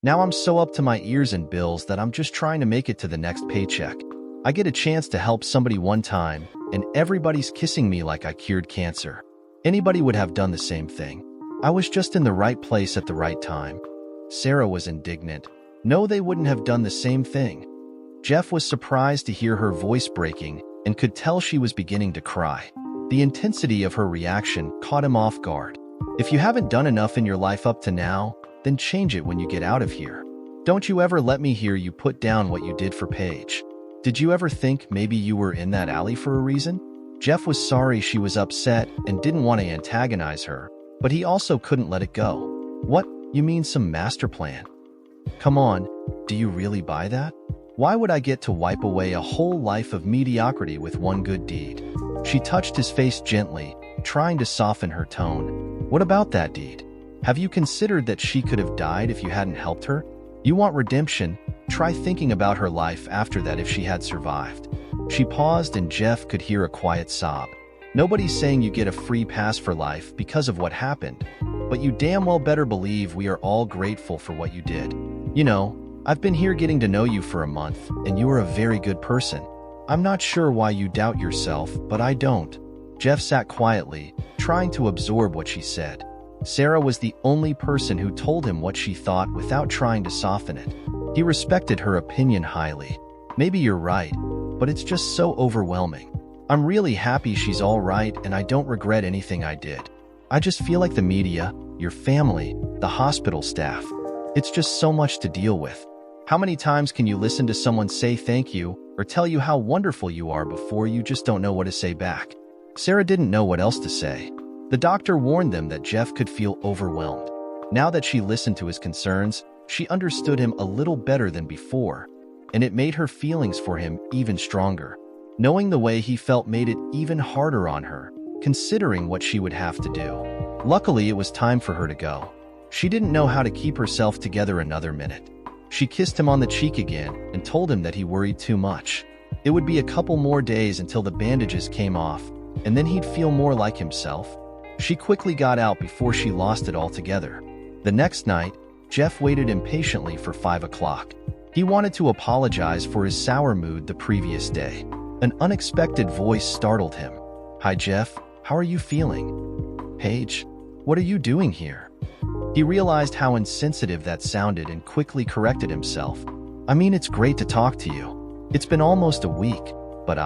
Now I'm so up to my ears in bills that I'm just trying to make it to the next paycheck. I get a chance to help somebody one time, and everybody's kissing me like I cured cancer. Anybody would have done the same thing. I was just in the right place at the right time." Sara was indignant. No, they wouldn't have done the same thing. Jeff was surprised to hear her voice breaking and could tell she was beginning to cry. The intensity of her reaction caught him off guard. "If you haven't done enough in your life up to now, then change it when you get out of here. Don't you ever let me hear you put down what you did for Paige. Did you ever think maybe you were in that alley for a reason?" Jeff was sorry she was upset and didn't want to antagonize her, but he also couldn't let it go. "What, you mean some master plan? Come on, do you really buy that? Why would I get to wipe away a whole life of mediocrity with one good deed?" She touched his face gently, trying to soften her tone. "What about that deed? Have you considered that she could have died if you hadn't helped her? You want redemption? Try thinking about her life after that if she had survived." She paused and Jeff could hear a quiet sob. "Nobody's saying you get a free pass for life because of what happened, but you damn well better believe we are all grateful for what you did. You know, I've been here getting to know you for a month, and you are a very good person. I'm not sure why you doubt yourself, but I don't." Jeff sat quietly, trying to absorb what she said. Sara was the only person who told him what she thought without trying to soften it. He respected her opinion highly. "Maybe you're right, but it's just so overwhelming. I'm really happy she's all right and I don't regret anything I did. I just feel like the media, your family, the hospital staff, it's just so much to deal with. How many times can you listen to someone say thank you or tell you how wonderful you are before you just don't know what to say back?" Sara didn't know what else to say. The doctor warned them that Jeff could feel overwhelmed. Now that she listened to his concerns, she understood him a little better than before, and it made her feelings for him even stronger. Knowing the way he felt made it even harder on her, considering what she would have to do. Luckily, it was time for her to go. She didn't know how to keep herself together another minute. She kissed him on the cheek again and told him that he worried too much. It would be a couple more days until the bandages came off, and then he'd feel more like himself. She quickly got out before she lost it altogether. The next night, Jeff waited impatiently for 5 o'clock. He wanted to apologize for his sour mood the previous day. An unexpected voice startled him. "Hi, Jeff. How are you feeling?" "Paige, what are you doing here?" He realized how insensitive that sounded and quickly corrected himself. "I mean, it's great to talk to you. It's been almost a week, but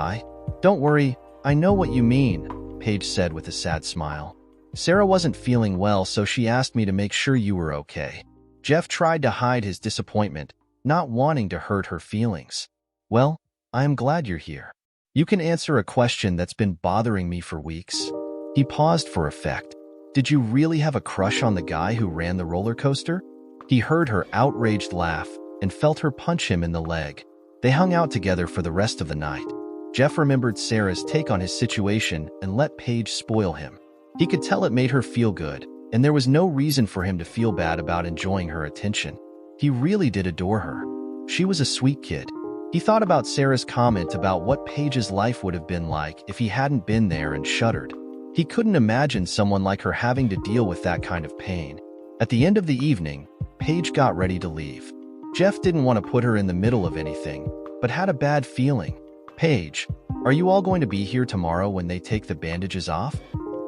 Don't worry, I know what you mean," Paige said with a sad smile. "Sara wasn't feeling well, so she asked me to make sure you were okay." Jeff tried to hide his disappointment, not wanting to hurt her feelings. "Well, I am glad you're here. You can answer a question that's been bothering me for weeks." He paused for effect. "Did you really have a crush on the guy who ran the roller coaster?" He heard her outraged laugh and felt her punch him in the leg. They hung out together for the rest of the night. Jeff remembered Sara's take on his situation and let Paige spoil him. He could tell it made her feel good, and there was no reason for him to feel bad about enjoying her attention. He really did adore her. She was a sweet kid. He thought about Sara's comment about what Paige's life would have been like if he hadn't been there and shuddered. He couldn't imagine someone like her having to deal with that kind of pain. At the end of the evening, Paige got ready to leave. Jeff didn't want to put her in the middle of anything, but had a bad feeling. "Paige, are you all going to be here tomorrow when they take the bandages off?"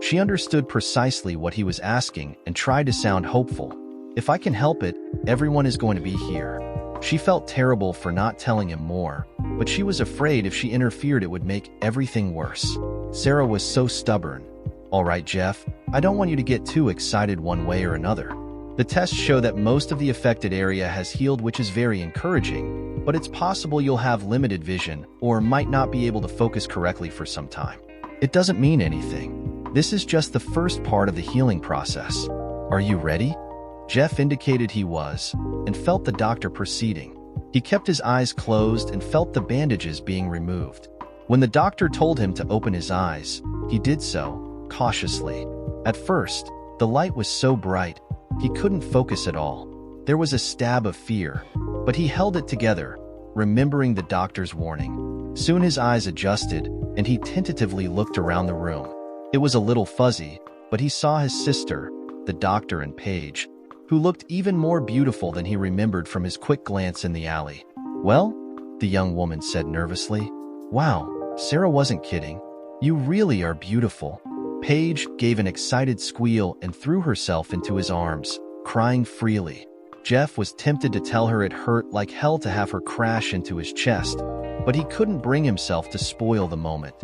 She understood precisely what he was asking and tried to sound hopeful. "If I can help it, everyone is going to be here." She felt terrible for not telling him more, but she was afraid if she interfered it would make everything worse. Sara was so stubborn. "All right, Jeff, I don't want you to get too excited one way or another. The tests show that most of the affected area has healed, which is very encouraging, but it's possible you'll have limited vision or might not be able to focus correctly for some time. It doesn't mean anything. This is just the first part of the healing process. Are you ready?" Jeff indicated he was, and felt the doctor proceeding. He kept his eyes closed and felt the bandages being removed. When the doctor told him to open his eyes, he did so, cautiously. At first, the light was so bright, he couldn't focus at all. There was a stab of fear, but he held it together, remembering the doctor's warning. Soon his eyes adjusted, and he tentatively looked around the room. It was a little fuzzy, but he saw his sister, the doctor, and Paige, who looked even more beautiful than he remembered from his quick glance in the alley. "Well?" the young woman said nervously. "Wow, Sara wasn't kidding. You really are beautiful." Paige gave an excited squeal and threw herself into his arms, crying freely. Jeff was tempted to tell her it hurt like hell to have her crash into his chest, but he couldn't bring himself to spoil the moment.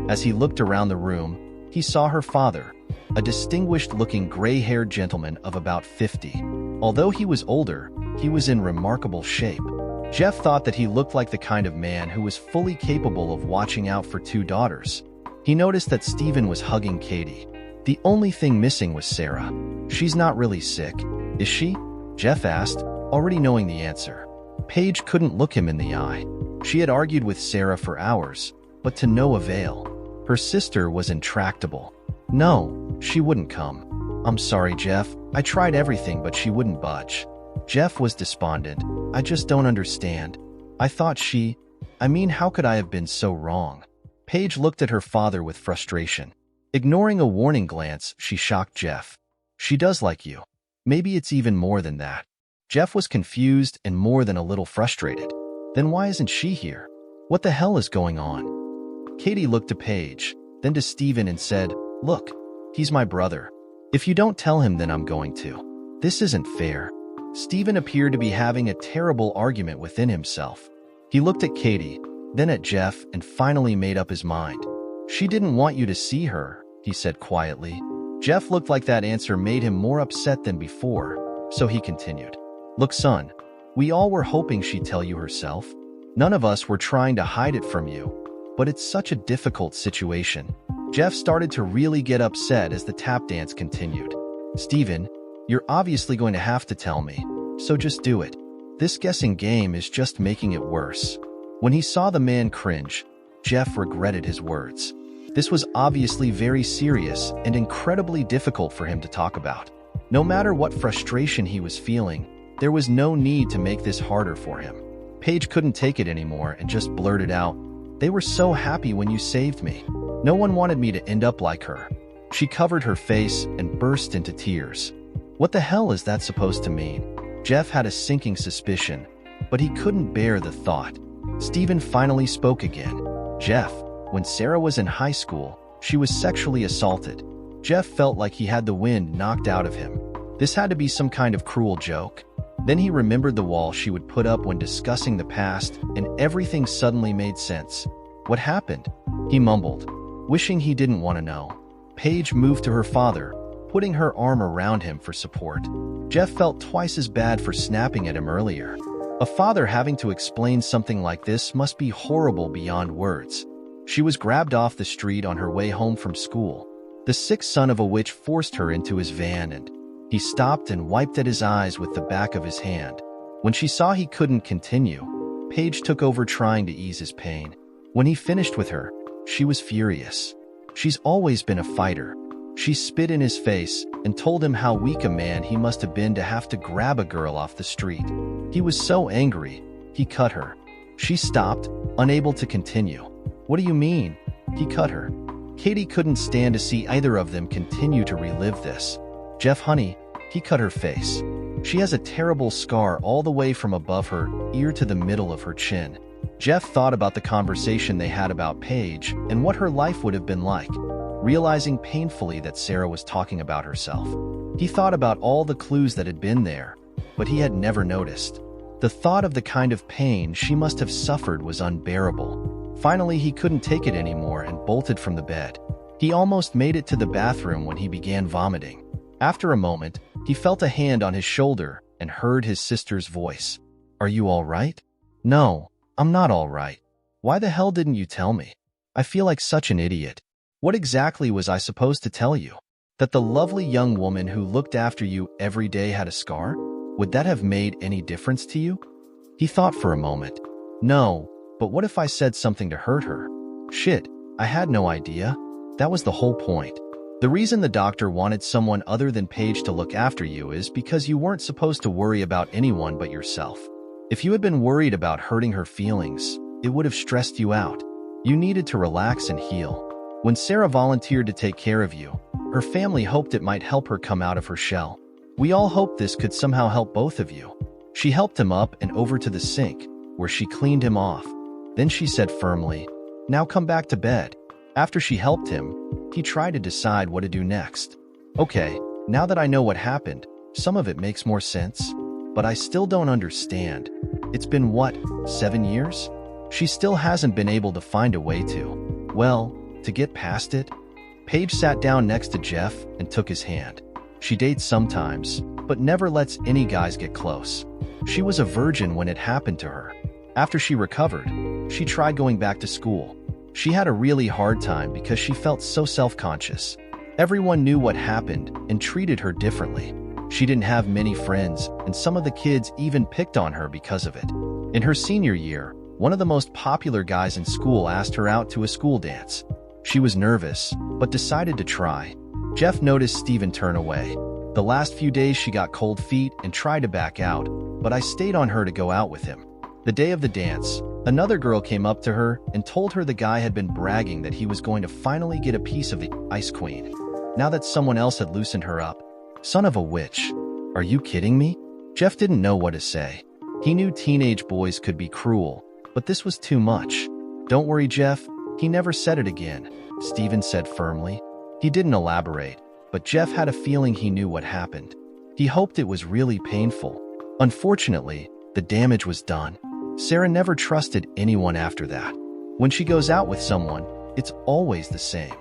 As he looked around the room, he saw her father, a distinguished-looking gray-haired gentleman of about 50. Although he was older, he was in remarkable shape. Jeff thought that he looked like the kind of man who was fully capable of watching out for two daughters. He noticed that Stephen was hugging Katie. The only thing missing was Sara. "She's not really sick, is she?" Jeff asked, already knowing the answer. Paige couldn't look him in the eye. She had argued with Sara for hours, but to no avail. Her sister was intractable. "No, she wouldn't come." "I'm sorry, Jeff. I tried everything, but she wouldn't budge." Jeff was despondent. "I just don't understand. I thought how could I have been so wrong?" Paige looked at her father with frustration. Ignoring a warning glance, she shocked Jeff. "She does like you. Maybe it's even more than that." Jeff was confused and more than a little frustrated. Then why isn't she here? What the hell is going on? Katie looked to Paige, then to Stephen and said, "Look, he's my brother. If you don't tell him, then I'm going to. This isn't fair." Stephen appeared to be having a terrible argument within himself. He looked at Katie, then at Jeff, and finally made up his mind. "She didn't want you to see her," he said quietly. Jeff looked like that answer made him more upset than before, so he continued. "Look, son, we all were hoping she'd tell you herself. None of us were trying to hide it from you, but it's such a difficult situation." Jeff started to really get upset as the tap dance continued. "Stephen, you're obviously going to have to tell me, so just do it. This guessing game is just making it worse." When he saw the man cringe, Jeff regretted his words. This was obviously very serious and incredibly difficult for him to talk about. No matter what frustration he was feeling, there was no need to make this harder for him. Paige couldn't take it anymore and just blurted out, "They were so happy when you saved me. No one wanted me to end up like her." She covered her face and burst into tears. What the hell is that supposed to mean? Jeff had a sinking suspicion, but he couldn't bear the thought. Stephen finally spoke again. "Jeff, when Sara was in high school, she was sexually assaulted." Jeff felt like he had the wind knocked out of him. This had to be some kind of cruel joke. Then he remembered the wall she would put up when discussing the past, and everything suddenly made sense. "What happened?" he mumbled, wishing he didn't want to know. Paige moved to her father, putting her arm around him for support. Jeff felt twice as bad for snapping at him earlier. A father having to explain something like this must be horrible beyond words. She was grabbed off the street on her way home from school. The sick son of a witch forced her into his van, and he stopped and wiped at his eyes with the back of his hand. When she saw he couldn't continue, Paige took over trying to ease his pain. When he finished with her, she was furious. She's always been a fighter. She spit in his face and told him how weak a man he must have been to have to grab a girl off the street. He was so angry, he cut her. She stopped, unable to continue. "What do you mean?" He cut her. Katie couldn't stand to see either of them continue to relive this. "Jeff, honey," he cut her face. "She has a terrible scar all the way from above her ear to the middle of her chin." Jeff thought about the conversation they had about Paige and what her life would have been like, realizing painfully that Sara was talking about herself. He thought about all the clues that had been there, but he had never noticed. The thought of the kind of pain she must have suffered was unbearable. Finally, he couldn't take it anymore and bolted from the bed. He almost made it to the bathroom when he began vomiting. After a moment, he felt a hand on his shoulder and heard his sister's voice. "Are you all right?" "No, I'm not all right." "Why the hell didn't you tell me? I feel like such an idiot." "What exactly was I supposed to tell you? That the lovely young woman who looked after you every day had a scar? Would that have made any difference to you?" He thought for a moment. "No, but what if I said something to hurt her?" "Shit, I had no idea. That was the whole point. The reason the doctor wanted someone other than Paige to look after you is because you weren't supposed to worry about anyone but yourself. If you had been worried about hurting her feelings, it would have stressed you out. You needed to relax and heal. When Sara volunteered to take care of you, her family hoped it might help her come out of her shell. We all hoped this could somehow help both of you." She helped him up and over to the sink, where she cleaned him off. Then she said firmly, "Now come back to bed." After she helped him, he tried to decide what to do next. "Okay, now that I know what happened, some of it makes more sense, but I still don't understand. It's been what, 7 years? She still hasn't been able to find a way to get past it?" Paige sat down next to Jeff and took his hand. She dates sometimes, but never lets any guys get close. She was a virgin when it happened to her. After she recovered, she tried going back to school. She had a really hard time because she felt so self-conscious. Everyone knew what happened and treated her differently. She didn't have many friends, and some of the kids even picked on her because of it. In her senior year, one of the most popular guys in school asked her out to a school dance. She was nervous, but decided to try. Jeff noticed Steven turn away. The last few days she got cold feet and tried to back out, but I stayed on her to go out with him. The day of the dance, another girl came up to her and told her the guy had been bragging that he was going to finally get a piece of the Ice Queen, now that someone else had loosened her up. Son of a witch. Are you kidding me? Jeff didn't know what to say. He knew teenage boys could be cruel, but this was too much. Don't worry, Jeff. He never said it again, Steven said firmly. He didn't elaborate, but Jeff had a feeling he knew what happened. He hoped it was really painful. Unfortunately, the damage was done. Sara never trusted anyone after that. When she goes out with someone, it's always the same.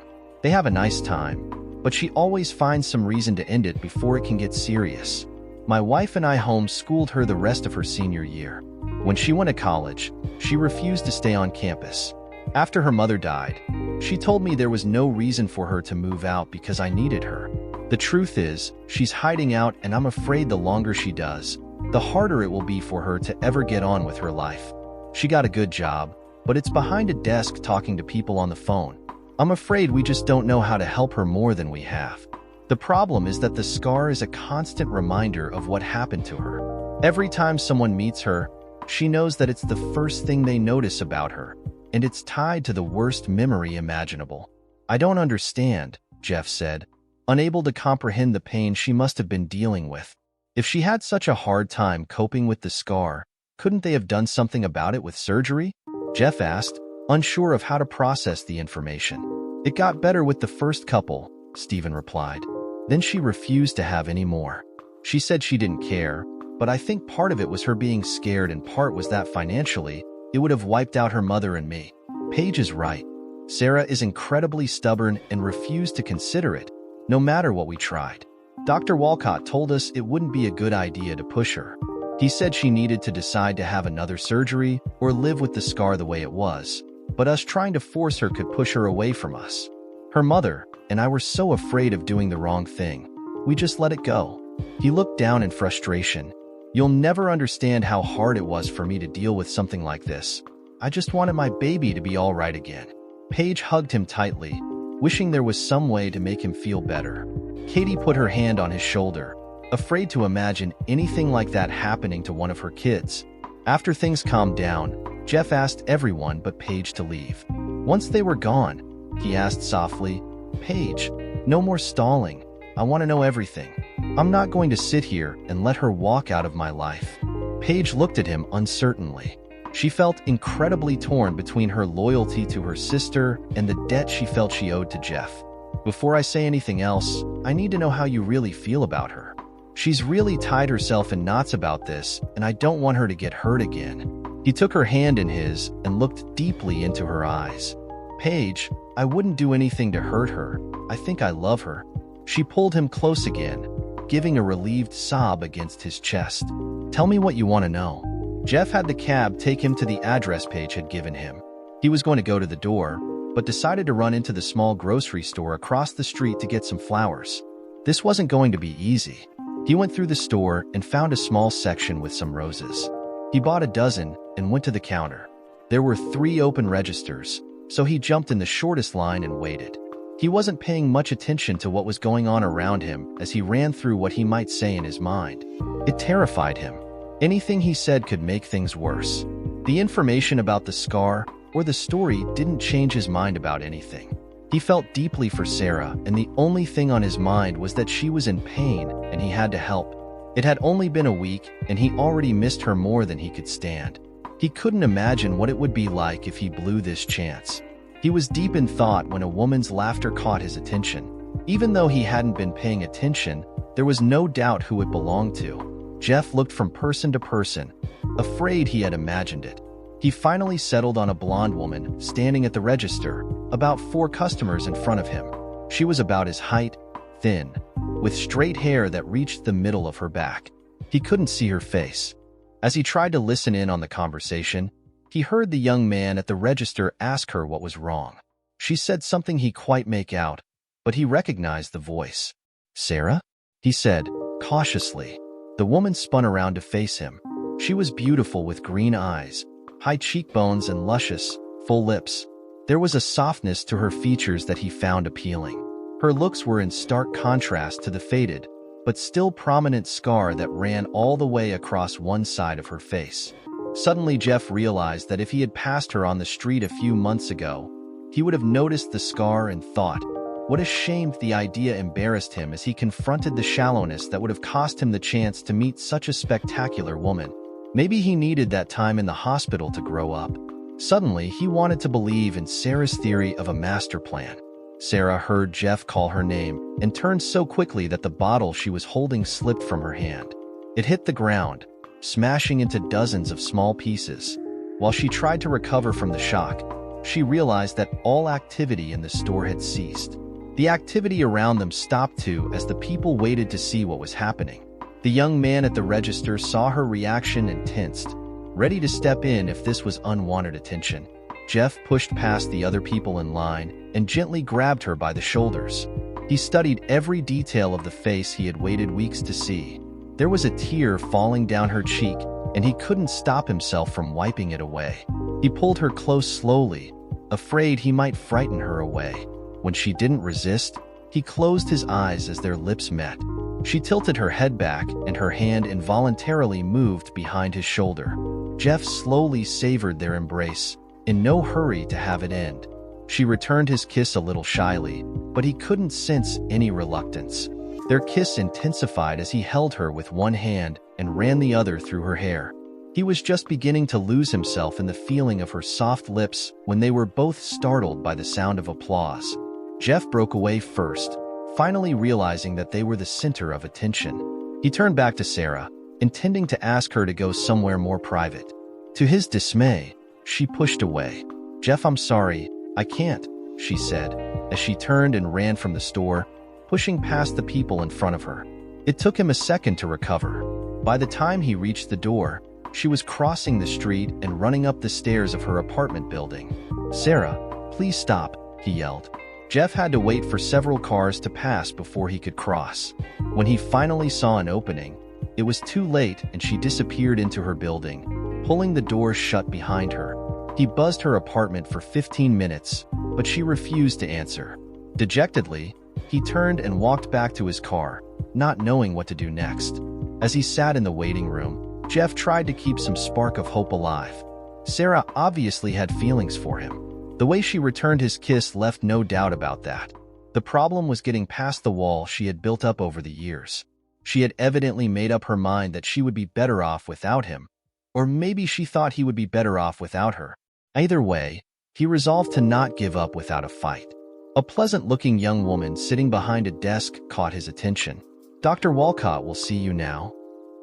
They have a nice time, but she always finds some reason to end it before it can get serious. My wife and I homeschooled her the rest of her senior year. When she went to college, she refused to stay on campus. After her mother died, she told me there was no reason for her to move out because I needed her. The truth is, she's hiding out, and I'm afraid the longer she does, the harder it will be for her to ever get on with her life. She got a good job, but it's behind a desk talking to people on the phone. I'm afraid we just don't know how to help her more than we have. The problem is that the scar is a constant reminder of what happened to her. Every time someone meets her, she knows that it's the first thing they notice about her, and it's tied to the worst memory imaginable. I don't understand, Jeff said, unable to comprehend the pain she must have been dealing with. If she had such a hard time coping with the scar, couldn't they have done something about it with surgery? Jeff asked, unsure of how to process the information. It got better with the first couple, Steven replied. Then she refused to have any more. She said she didn't care, but I think part of it was her being scared and part was that financially, it would have wiped out her mother and me. Paige is right. Sara is incredibly stubborn and refused to consider it, no matter what we tried. Dr. Walcott told us it wouldn't be a good idea to push her. He said she needed to decide to have another surgery or live with the scar the way it was, but us trying to force her could push her away from us. Her mother and I were so afraid of doing the wrong thing. We just let it go. He looked down in frustration. You'll never understand how hard it was for me to deal with something like this. I just wanted my baby to be all right again. Paige hugged him tightly, wishing there was some way to make him feel better. Katie put her hand on his shoulder, afraid to imagine anything like that happening to one of her kids. After things calmed down, Jeff asked everyone but Paige to leave. Once they were gone, he asked softly, Paige, no more stalling. I want to know everything. I'm not going to sit here and let her walk out of my life. Paige looked at him uncertainly. She felt incredibly torn between her loyalty to her sister and the debt she felt she owed to Jeff. Before I say anything else, I need to know how you really feel about her. She's really tied herself in knots about this, and I don't want her to get hurt again. He took her hand in his and looked deeply into her eyes. Paige, I wouldn't do anything to hurt her. I think I love her. She pulled him close again, giving a relieved sob against his chest. Tell me what you want to know. Jeff had the cab take him to the address Paige had given him. He was going to go to the door, but decided to run into the small grocery store across the street to get some flowers. This wasn't going to be easy. He went through the store and found a small section with some roses. He bought a dozen and went to the counter. There were 3 open registers, so he jumped in the shortest line and waited. He wasn't paying much attention to what was going on around him as he ran through what he might say in his mind. It terrified him. Anything he said could make things worse. The information about the scar or the story didn't change his mind about anything. He felt deeply for Sara, and the only thing on his mind was that she was in pain and he had to help. It had only been a week, and he already missed her more than he could stand. He couldn't imagine what it would be like if he blew this chance. He was deep in thought when a woman's laughter caught his attention. Even though he hadn't been paying attention, there was no doubt who it belonged to. Jeff looked from person to person, afraid he had imagined it. He finally settled on a blonde woman standing at the register, about 4 customers in front of him. She was about his height, thin, with straight hair that reached the middle of her back. He couldn't see her face. As he tried to listen in on the conversation, he heard the young man at the register ask her what was wrong. She said something he couldn't make out, but he recognized the voice. "Sara?" he said, cautiously. The woman spun around to face him. She was beautiful with green eyes, high cheekbones and luscious, full lips. There was a softness to her features that he found appealing. Her looks were in stark contrast to the faded, but still prominent scar that ran all the way across one side of her face. Suddenly, Jeff realized that if he had passed her on the street a few months ago, he would have noticed the scar and thought, what a shame. The idea embarrassed him as he confronted the shallowness that would have cost him the chance to meet such a spectacular woman. Maybe he needed that time in the hospital to grow up. Suddenly, he wanted to believe in Sara's theory of a master plan. Sara heard Jeff call her name and turned so quickly that the bottle she was holding slipped from her hand. It hit the ground, smashing into dozens of small pieces. While she tried to recover from the shock, she realized that all activity in the store had ceased. The activity around them stopped too as the people waited to see what was happening. The young man at the register saw her reaction and tensed, ready to step in if this was unwanted attention. Jeff pushed past the other people in line and gently grabbed her by the shoulders. He studied every detail of the face he had waited weeks to see. There was a tear falling down her cheek, and he couldn't stop himself from wiping it away. He pulled her close slowly, afraid he might frighten her away. When she didn't resist, he closed his eyes as their lips met. She tilted her head back, and her hand involuntarily moved behind his shoulder. Jeff slowly savored their embrace, in no hurry to have it end. She returned his kiss a little shyly, but he couldn't sense any reluctance. Their kiss intensified as he held her with one hand and ran the other through her hair. He was just beginning to lose himself in the feeling of her soft lips when they were both startled by the sound of applause. Jeff broke away first, finally realizing that they were the center of attention. He turned back to Sara, intending to ask her to go somewhere more private. To his dismay, she pushed away. "Jeff, I'm sorry, I can't," she said, as she turned and ran from the store, pushing past the people in front of her. It took him a second to recover. By the time he reached the door, she was crossing the street and running up the stairs of her apartment building. "Sara, please stop," he yelled. Jeff had to wait for several cars to pass before he could cross. When he finally saw an opening, it was too late and she disappeared into her building, pulling the doors shut behind her. He buzzed her apartment for 15 minutes, but she refused to answer. Dejectedly, he turned and walked back to his car, not knowing what to do next. As he sat in the waiting room, Jeff tried to keep some spark of hope alive. Sara obviously had feelings for him. The way she returned his kiss left no doubt about that. The problem was getting past the wall she had built up over the years. She had evidently made up her mind that she would be better off without him, or maybe she thought he would be better off without her. Either way, he resolved to not give up without a fight. A pleasant-looking young woman sitting behind a desk caught his attention. "Dr. Walcott will see you now."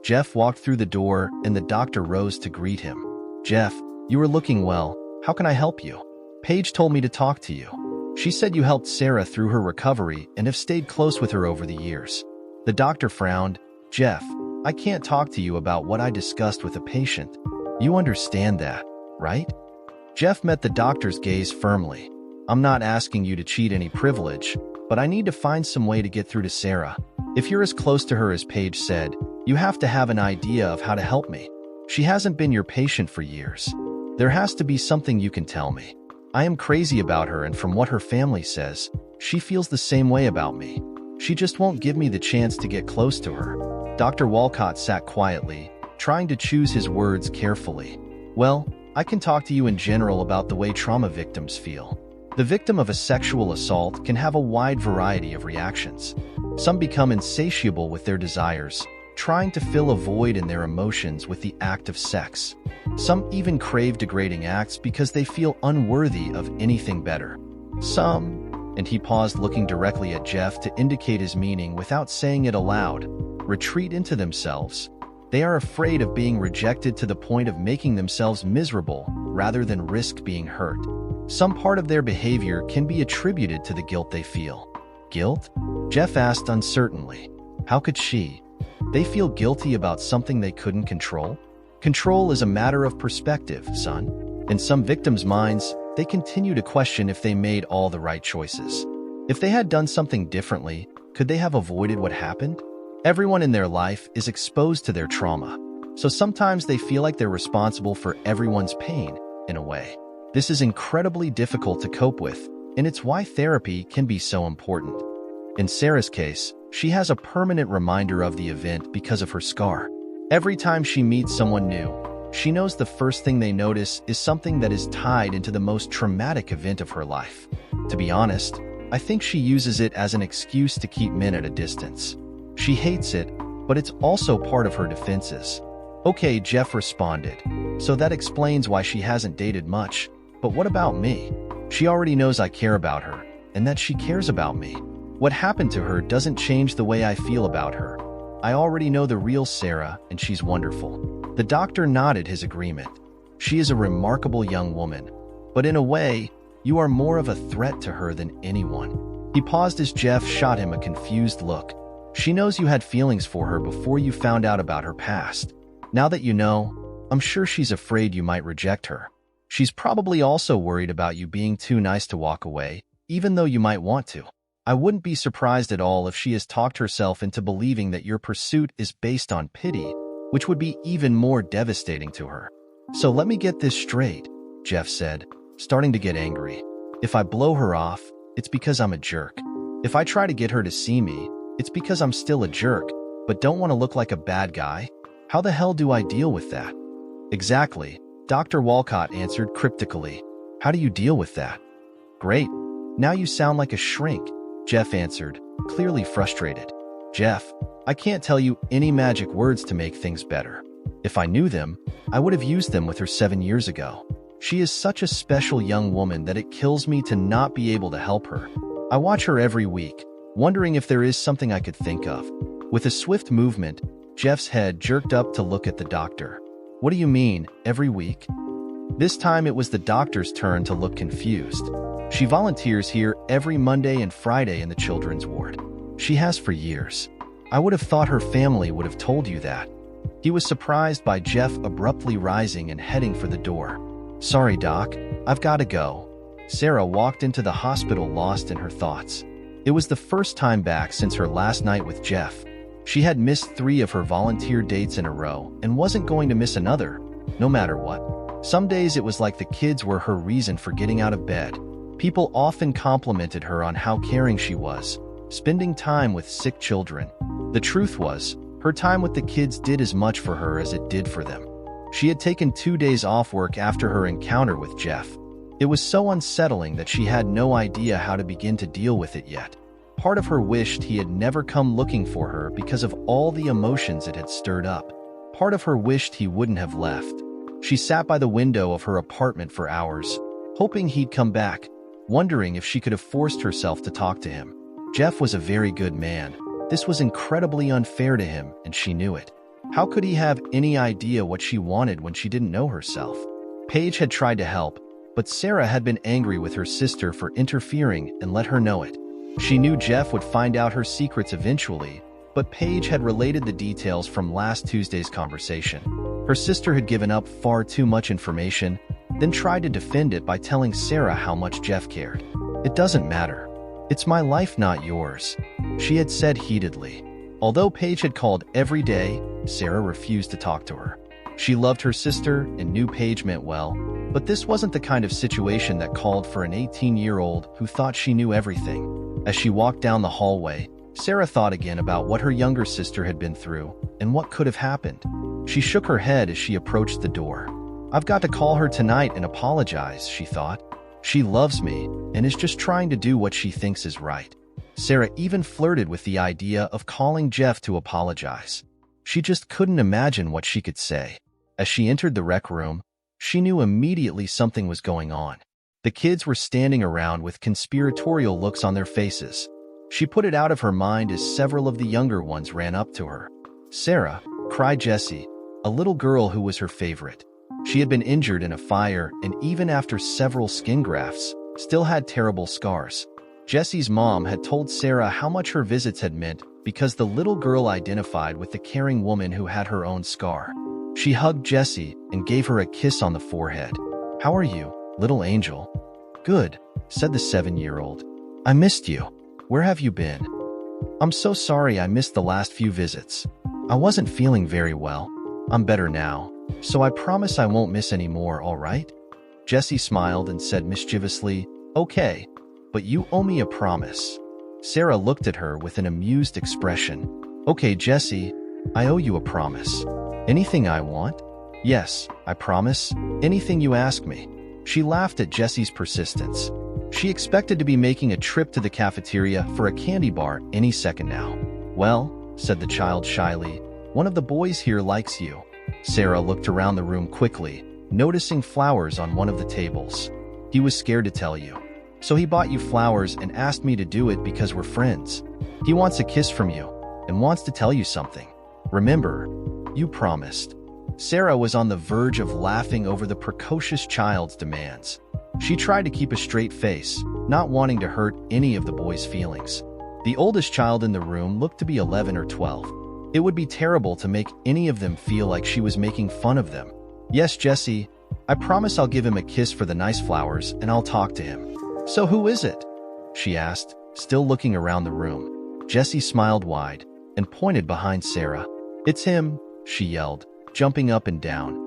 Jeff walked through the door, and the doctor rose to greet him. "Jeff, you are looking well. How can I help you?" "Paige told me to talk to you. She said you helped Sara through her recovery and have stayed close with her over the years." The doctor frowned. "Jeff, I can't talk to you about what I discussed with a patient. You understand that, right?" Jeff met the doctor's gaze firmly. "I'm not asking you to cheat any privilege, but I need to find some way to get through to Sara. If you're as close to her as Paige said, you have to have an idea of how to help me. She hasn't been your patient for years. There has to be something you can tell me. I am crazy about her, and from what her family says, she feels the same way about me. She just won't give me the chance to get close to her." Dr. Walcott sat quietly, trying to choose his words carefully. "Well, I can talk to you in general about the way trauma victims feel. The victim of a sexual assault can have a wide variety of reactions. Some become insatiable with their desires, trying to fill a void in their emotions with the act of sex. Some even crave degrading acts because they feel unworthy of anything better. Some, and he paused looking directly at Jeff to indicate his meaning without saying it aloud, retreat into themselves. They are afraid of being rejected to the point of making themselves miserable rather than risk being hurt. Some part of their behavior can be attributed to the guilt they feel. Guilt? Jeff asked uncertainly. How could she? They feel guilty about something they couldn't control? Control is a matter of perspective, son. In some victims' minds, they continue to question if they made all the right choices. If they had done something differently, could they have avoided what happened? Everyone in their life is exposed to their trauma, so sometimes they feel like they're responsible for everyone's pain, in a way. This is incredibly difficult to cope with, and it's why therapy can be so important. In Sarah's case, she has a permanent reminder of the event because of her scar. Every time she meets someone new, she knows the first thing they notice is something that is tied into the most traumatic event of her life. To be honest, I think she uses it as an excuse to keep men at a distance. She hates it, but it's also part of her defenses. Okay, Jeff responded. So that explains why she hasn't dated much. But what about me? She already knows I care about her, and that she cares about me. What happened to her doesn't change the way I feel about her. I already know the real Sara, and she's wonderful. The doctor nodded his agreement. She is a remarkable young woman, but in a way, you are more of a threat to her than anyone. He paused as Jeff shot him a confused look. She knows you had feelings for her before you found out about her past. Now that you know, I'm sure she's afraid you might reject her. She's probably also worried about you being too nice to walk away, even though you might want to. I wouldn't be surprised at all if she has talked herself into believing that your pursuit is based on pity, which would be even more devastating to her. So let me get this straight, Jeff said, starting to get angry. If I blow her off, it's because I'm a jerk. If I try to get her to see me, it's because I'm still a jerk, but don't want to look like a bad guy? How the hell do I deal with that? Exactly, Dr. Walcott answered cryptically. How do you deal with that? Great. Now you sound like a shrink, Jeff answered, clearly frustrated. Jeff, I can't tell you any magic words to make things better. If I knew them, I would have used them with her 7 years ago. She is such a special young woman that it kills me to not be able to help her. I watch her every week, wondering if there is something I could think of. With a swift movement, Jeff's head jerked up to look at the doctor. What do you mean, every week? This time it was the doctor's turn to look confused. She volunteers here every Monday and Friday in the children's ward. She has for years. I would have thought her family would have told you that. He was surprised by Jeff abruptly rising and heading for the door. Sorry, Doc. I've got to go. Sara walked into the hospital lost in her thoughts. It was the first time back since her last night with Jeff. She had missed 3 of her volunteer dates in a row and wasn't going to miss another, no matter what. Some days it was like the kids were her reason for getting out of bed. People often complimented her on how caring she was, spending time with sick children. The truth was, her time with the kids did as much for her as it did for them. She had taken 2 days off work after her encounter with Jeff. It was so unsettling that she had no idea how to begin to deal with it yet. Part of her wished he had never come looking for her because of all the emotions it had stirred up. Part of her wished he wouldn't have left. She sat by the window of her apartment for hours, hoping he'd come back, wondering if she could have forced herself to talk to him. Jeff was a very good man. This was incredibly unfair to him, and she knew it. How could he have any idea what she wanted when she didn't know herself? Paige had tried to help, but Sara had been angry with her sister for interfering and let her know it. She knew Jeff would find out her secrets eventually, but Paige had related the details from last Tuesday's conversation. Her sister had given up far too much information, then tried to defend it by telling Sara how much Jeff cared. It doesn't matter. It's my life, not yours, she had said heatedly. Although Paige had called every day, Sara refused to talk to her. She loved her sister and knew Paige meant well, but this wasn't the kind of situation that called for an 18-year-old who thought she knew everything. As she walked down the hallway, Sara thought again about what her younger sister had been through and what could have happened. She shook her head as she approached the door. I've got to call her tonight and apologize, she thought. She loves me and is just trying to do what she thinks is right. Sara even flirted with the idea of calling Jeff to apologize. She just couldn't imagine what she could say. As she entered the rec room, she knew immediately something was going on. The kids were standing around with conspiratorial looks on their faces. She put it out of her mind as several of the younger ones ran up to her. "Sara," cried Jessie, a little girl who was her favorite. She had been injured in a fire and even after several skin grafts, still had terrible scars. Jessie's mom had told Sara how much her visits had meant because the little girl identified with the caring woman who had her own scar. She hugged Jessie and gave her a kiss on the forehead. "How are you, little angel?" "Good," said the 7-year-old. "I missed you. Where have you been?" "I'm so sorry I missed the last few visits. I wasn't feeling very well. I'm better now, so I promise I won't miss any more, all right?" Jessie smiled and said mischievously, "Okay, but you owe me a promise." Sara looked at her with an amused expression. "Okay, Jessie, I owe you a promise. Anything I want?" "Yes, I promise. Anything you ask me." She laughed at Jessie's persistence. She expected to be making a trip to the cafeteria for a candy bar any second now. "Well," said the child shyly, "one of the boys here likes you." Sara looked around the room quickly, noticing flowers on one of the tables. "He was scared to tell you. So he bought you flowers and asked me to do it because we're friends. He wants a kiss from you and wants to tell you something. Remember, you promised." Sara was on the verge of laughing over the precocious child's demands. She tried to keep a straight face, not wanting to hurt any of the boys' feelings. The oldest child in the room looked to be 11 or 12. It would be terrible to make any of them feel like she was making fun of them. "Yes, Jessie, I promise I'll give him a kiss for the nice flowers and I'll talk to him." "So who is it?" she asked, still looking around the room. Jessie smiled wide and pointed behind Sara. "It's him," she yelled, jumping up and down.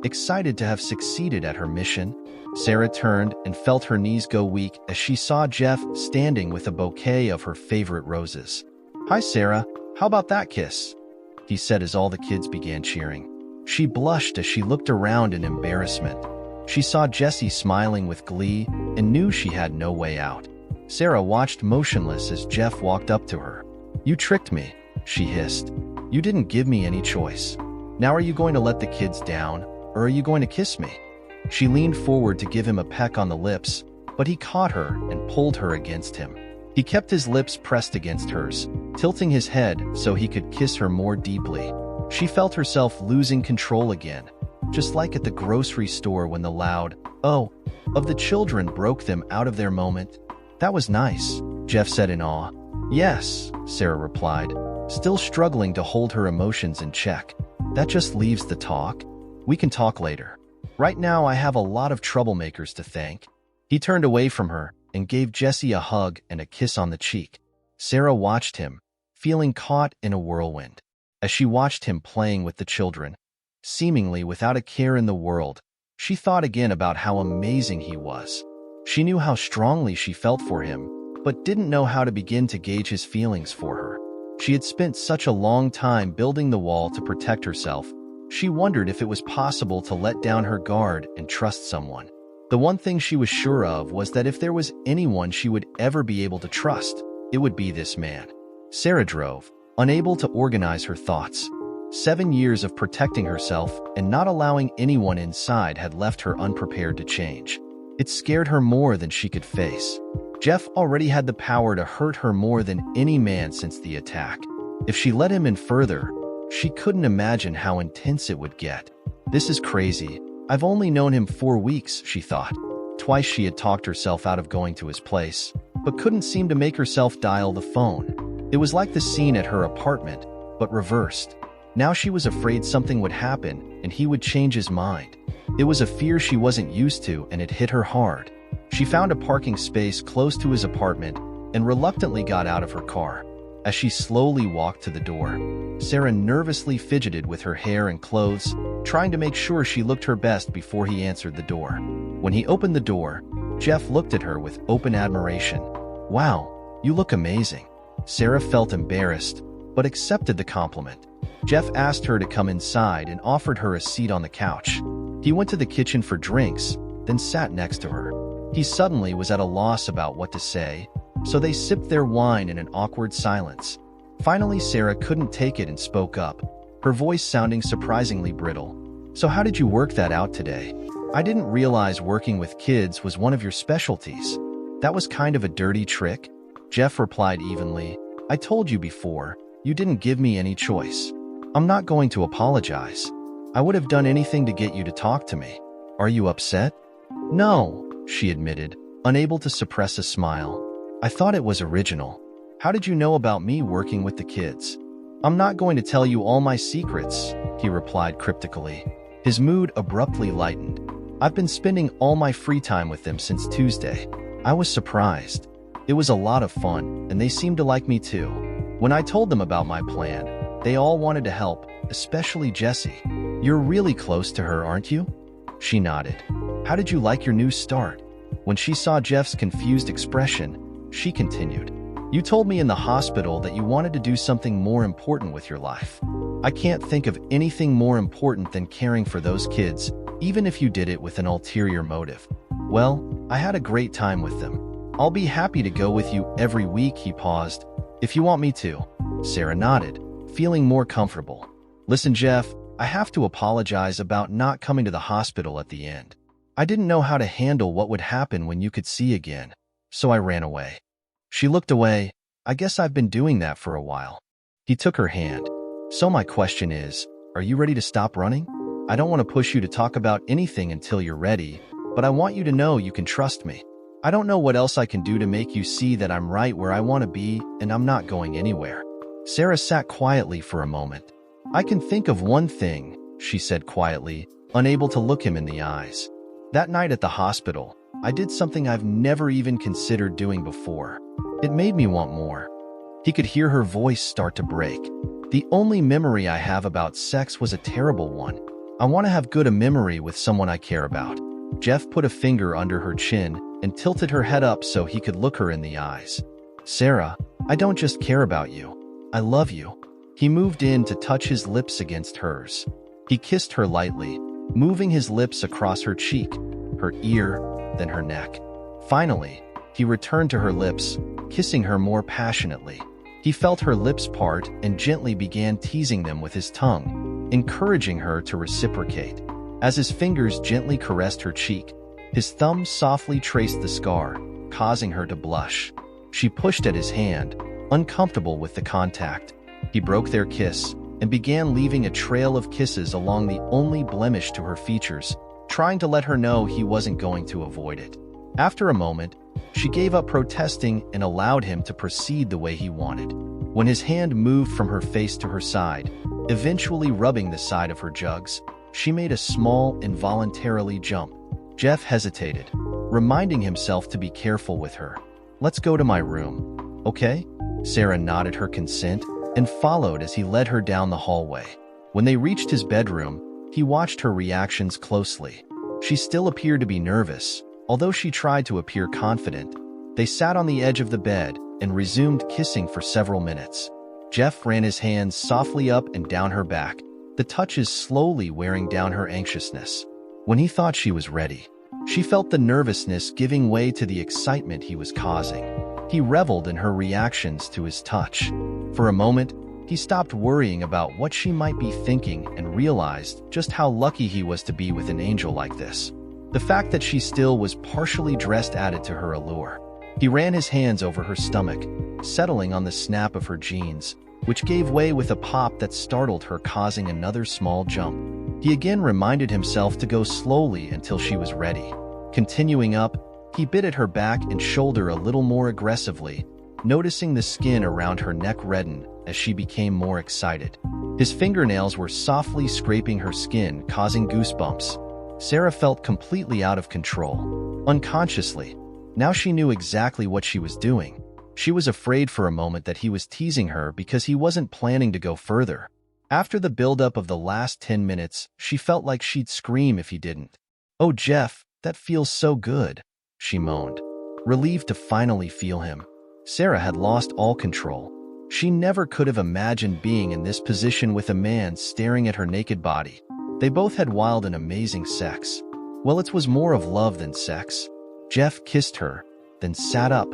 Excited to have succeeded at her mission, Sara turned and felt her knees go weak as she saw Jeff standing with a bouquet of her favorite roses. "Hi, Sara, how about that kiss?" he said as all the kids began cheering. She blushed as she looked around in embarrassment. She saw Jessie smiling with glee and knew she had no way out. Sara watched motionless as Jeff walked up to her. "You tricked me," she hissed. "You didn't give me any choice. Now are you going to let the kids down, or are you going to kiss me?" She leaned forward to give him a peck on the lips, but he caught her and pulled her against him. He kept his lips pressed against hers, tilting his head so he could kiss her more deeply. She felt herself losing control again, just like at the grocery store when the loud, "Oh," of the children broke them out of their moment. "That was nice," Jeff said in awe. "Yes," Sara replied, still struggling to hold her emotions in check. "That just leaves the talk. We can talk later. Right now I have a lot of troublemakers to thank." He turned away from her and gave Jessie a hug and a kiss on the cheek. Sara watched him, feeling caught in a whirlwind. As she watched him playing with the children, seemingly without a care in the world, she thought again about how amazing he was. She knew how strongly she felt for him, but didn't know how to begin to gauge his feelings for her. She had spent such a long time building the wall to protect herself. She wondered if it was possible to let down her guard and trust someone. The one thing she was sure of was that if there was anyone she would ever be able to trust, it would be this man. Sara drove, unable to organize her thoughts. 7 years of protecting herself and not allowing anyone inside had left her unprepared to change. It scared her more than she could face. Jeff already had the power to hurt her more than any man since the attack. If she let him in further, she couldn't imagine how intense it would get. "This is crazy. I've only known him 4 weeks, she thought. Twice she had talked herself out of going to his place, but couldn't seem to make herself dial the phone. It was like the scene at her apartment, but reversed. Now she was afraid something would happen and he would change his mind. It was a fear she wasn't used to and it hit her hard. She found a parking space close to his apartment and reluctantly got out of her car. As she slowly walked to the door, Sara nervously fidgeted with her hair and clothes, trying to make sure she looked her best before he answered the door. When he opened the door, Jeff looked at her with open admiration. "Wow, you look amazing." Sara felt embarrassed, but accepted the compliment. Jeff asked her to come inside and offered her a seat on the couch. He went to the kitchen for drinks, then sat next to her. He suddenly was at a loss about what to say, so they sipped their wine in an awkward silence. Finally, Sara couldn't take it and spoke up, her voice sounding surprisingly brittle. "So how did you work that out today? I didn't realize working with kids was one of your specialties." "That was kind of a dirty trick," Jeff replied evenly. "I told you before, you didn't give me any choice. I'm not going to apologize. I would have done anything to get you to talk to me. Are you upset?" "No," she admitted, unable to suppress a smile. "I thought it was original. How did you know about me working with the kids?" "I'm not going to tell you all my secrets," he replied cryptically. His mood abruptly lightened. "I've been spending all my free time with them since Tuesday." I was surprised. It was a lot of fun, and they seemed to like me too. When I told them about my plan, they all wanted to help, especially Jessie. "You're really close to her, aren't you?" She nodded. "How did you like your new start?" When she saw Jeff's confused expression, she continued. "You told me in the hospital that you wanted to do something more important with your life. I can't think of anything more important than caring for those kids, even if you did it with an ulterior motive." "Well, I had a great time with them. I'll be happy to go with you every week," he paused. "If you want me to." Sara nodded, feeling more comfortable. "Listen, Jeff, I have to apologize about not coming to the hospital at the end. I didn't know how to handle what would happen when you could see again, so I ran away." She looked away. "I guess I've been doing that for a while." He took her hand. "So my question is, are you ready to stop running? I don't want to push you to talk about anything until you're ready, but I want you to know you can trust me. I don't know what else I can do to make you see that I'm right where I want to be and I'm not going anywhere." Sara sat quietly for a moment. "I can think of one thing," she said quietly, unable to look him in the eyes. "That night at the hospital, I did something I've never even considered doing before. It made me want more." He could hear her voice start to break. "The only memory I have about sex was a terrible one. I want to have good a memory with someone I care about." Jeff put a finger under her chin and tilted her head up so he could look her in the eyes. "Sara, I don't just care about you. I love you." He moved in to touch his lips against hers. He kissed her lightly, moving his lips across her cheek, her ear, then her neck. Finally, he returned to her lips, kissing her more passionately. He felt her lips part and gently began teasing them with his tongue, encouraging her to reciprocate. As his fingers gently caressed her cheek, his thumb softly traced the scar, causing her to blush. She pushed at his hand, uncomfortable with the contact. He broke their kiss and began leaving a trail of kisses along the only blemish to her features, trying to let her know he wasn't going to avoid it. After a moment, she gave up protesting and allowed him to proceed the way he wanted. When his hand moved from her face to her side, eventually rubbing the side of her jugs, she made a small, involuntarily jump. Jeff hesitated, reminding himself to be careful with her. "Let's go to my room, okay?" Sara nodded her consent and followed as he led her down the hallway. When they reached his bedroom, he watched her reactions closely. She still appeared to be nervous, although she tried to appear confident. They sat on the edge of the bed and resumed kissing for several minutes. Jeff ran his hands softly up and down her back, the touches slowly wearing down her anxiousness. When he thought she was ready, she felt the nervousness giving way to the excitement he was causing. He reveled in her reactions to his touch. For a moment, he stopped worrying about what she might be thinking and realized just how lucky he was to be with an angel like this. The fact that she still was partially dressed added to her allure. He ran his hands over her stomach, settling on the snap of her jeans, which gave way with a pop that startled her, causing another small jump. He again reminded himself to go slowly until she was ready. Continuing up, he bit at her back and shoulder a little more aggressively, noticing the skin around her neck redden as she became more excited. His fingernails were softly scraping her skin, causing goosebumps. Sara felt completely out of control. Unconsciously, now she knew exactly what she was doing. She was afraid for a moment that he was teasing her because he wasn't planning to go further. After the buildup of the last 10 minutes, she felt like she'd scream if he didn't. "Oh, Jeff, that feels so good," she moaned, relieved to finally feel him. Sara had lost all control. She never could have imagined being in this position with a man staring at her naked body. They both had wild and amazing sex. Well, it was more of love than sex. Jeff kissed her, then sat up,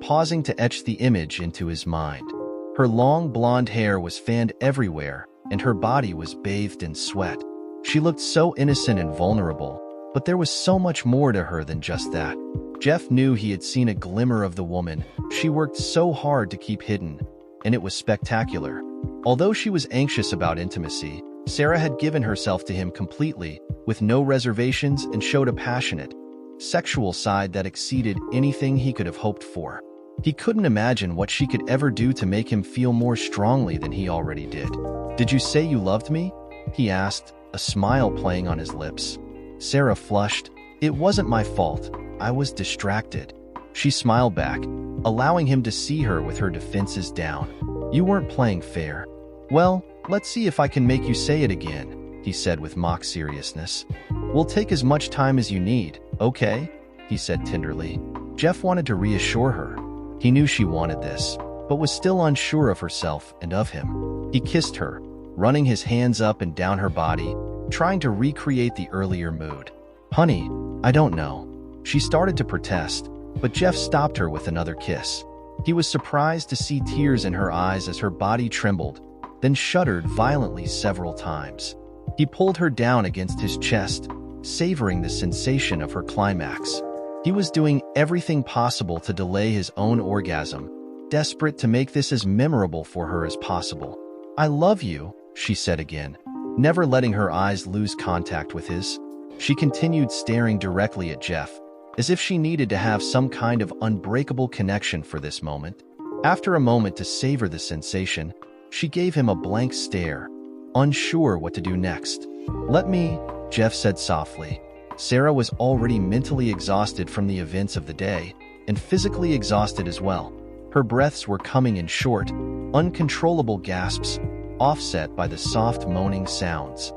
pausing to etch the image into his mind. Her long blonde hair was fanned everywhere, and her body was bathed in sweat. She looked so innocent and vulnerable, but there was so much more to her than just that. Jeff knew he had seen a glimmer of the woman she worked so hard to keep hidden, and it was spectacular. Although she was anxious about intimacy, Sara had given herself to him completely, with no reservations, and showed a passionate, sexual side that exceeded anything he could have hoped for. He couldn't imagine what she could ever do to make him feel more strongly than he already did. "Did you say you loved me?" he asked, a smile playing on his lips. Sara flushed. "It wasn't my fault. I was distracted." She smiled back, allowing him to see her with her defenses down. "You weren't playing fair." "Well, let's see if I can make you say it again," he said with mock seriousness. "We'll take as much time as you need, okay?" he said tenderly. Jeff wanted to reassure her. He knew she wanted this, but was still unsure of herself and of him. He kissed her, running his hands up and down her body, trying to recreate the earlier mood. "Honey, I don't know." She started to protest, but Jeff stopped her with another kiss. He was surprised to see tears in her eyes as her body trembled, then shuddered violently several times. He pulled her down against his chest, savoring the sensation of her climax. He was doing everything possible to delay his own orgasm, desperate to make this as memorable for her as possible. "I love you," she said again, never letting her eyes lose contact with his. She continued staring directly at Jeff, as if she needed to have some kind of unbreakable connection for this moment. After a moment to savor the sensation, she gave him a blank stare, unsure what to do next. "Let me," Jeff said softly. Sara was already mentally exhausted from the events of the day, and physically exhausted as well. Her breaths were coming in short, uncontrollable gasps, offset by the soft moaning sounds.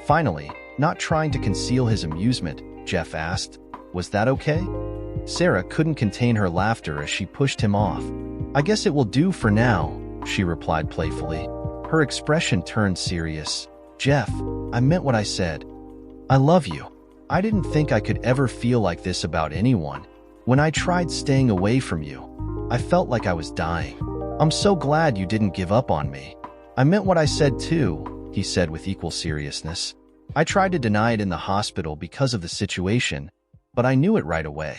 Finally, not trying to conceal his amusement, Jeff asked, "Was that okay?" Sara couldn't contain her laughter as she pushed him off. "I guess it will do for now," she replied playfully. Her expression turned serious. "Jeff, I meant what I said. I love you. I didn't think I could ever feel like this about anyone. When I tried staying away from you, I felt like I was dying. I'm so glad you didn't give up on me." "I meant what I said too," he said with equal seriousness. "I tried to deny it in the hospital because of the situation, but I knew it right away.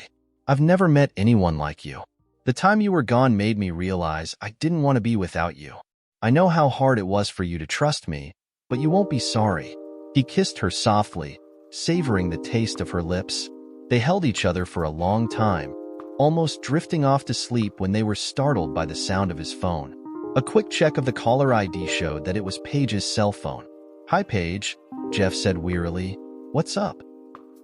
I've never met anyone like you. The time you were gone made me realize I didn't want to be without you. I know how hard it was for you to trust me, but you won't be sorry." He kissed her softly, savoring the taste of her lips. They held each other for a long time, almost drifting off to sleep when they were startled by the sound of his phone. A quick check of the caller ID showed that it was Paige's cell phone. "Hi, Paige," Jeff said wearily. "What's up?"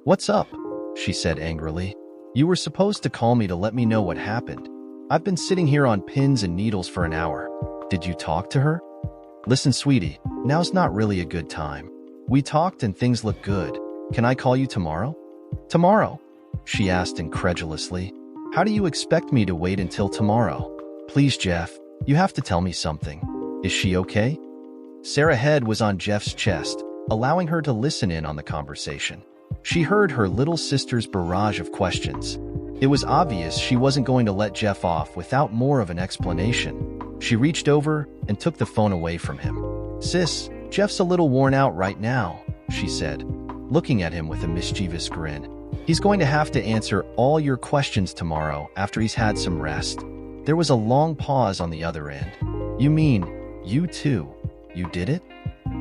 "What's up?" she said angrily. "You were supposed to call me to let me know what happened. I've been sitting here on pins and needles for an hour. Did you talk to her?" "Listen, sweetie, now's not really a good time. We talked and things look good. Can I call you tomorrow?" "Tomorrow?" she asked incredulously. "How do you expect me to wait until tomorrow? Please, Jeff, you have to tell me something. Is she okay?" Sara's head was on Jeff's chest, allowing her to listen in on the conversation. She heard her little sister's barrage of questions. It was obvious she wasn't going to let Jeff off without more of an explanation. She reached over and took the phone away from him. "Sis, Jeff's a little worn out right now," she said, looking at him with a mischievous grin. "He's going to have to answer all your questions tomorrow after he's had some rest." There was a long pause on the other end. "You mean, you too? You did it?"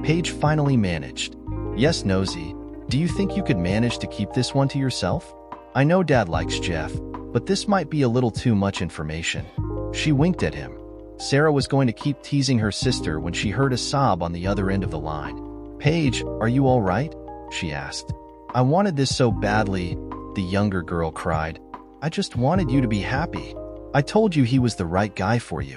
Paige finally managed. "Yes, Nosy. Do you think you could manage to keep this one to yourself? I know Dad likes Jeff, but this might be a little too much information." She winked at him. Sara was going to keep teasing her sister when she heard a sob on the other end of the line. "Paige, are you all right?" she asked. "I wanted this so badly," the younger girl cried. "I just wanted you to be happy. I told you he was the right guy for you."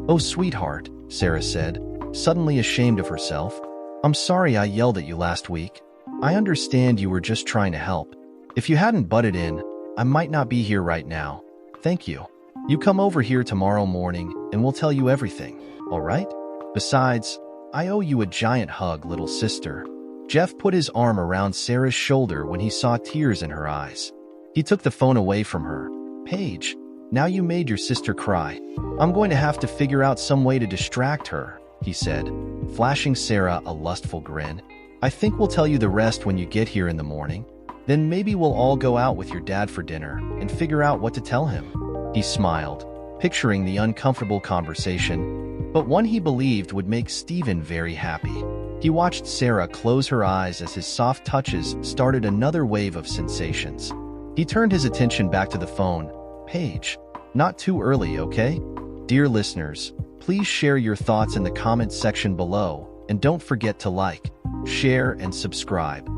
"Oh, sweetheart," Sara said, suddenly ashamed of herself. "I'm sorry I yelled at you last week. I understand you were just trying to help. If you hadn't butted in, I might not be here right now. Thank you. You come over here tomorrow morning and we'll tell you everything, all right? Besides, I owe you a giant hug, little sister." Jeff put his arm around Sara's shoulder when he saw tears in her eyes. He took the phone away from her. Paige, now you made your sister cry. I'm going to have to figure out some way to distract her, he said, flashing Sara a lustful grin. I think we'll tell you the rest when you get here in the morning. Then maybe we'll all go out with your dad for dinner and figure out what to tell him. He smiled, picturing the uncomfortable conversation, but one he believed would make Stephen very happy. He watched Sara close her eyes as his soft touches started another wave of sensations. He turned his attention back to the phone. Paige, not too early, okay? Dear listeners, please share your thoughts in the comments section below, and don't forget to like, share, and subscribe.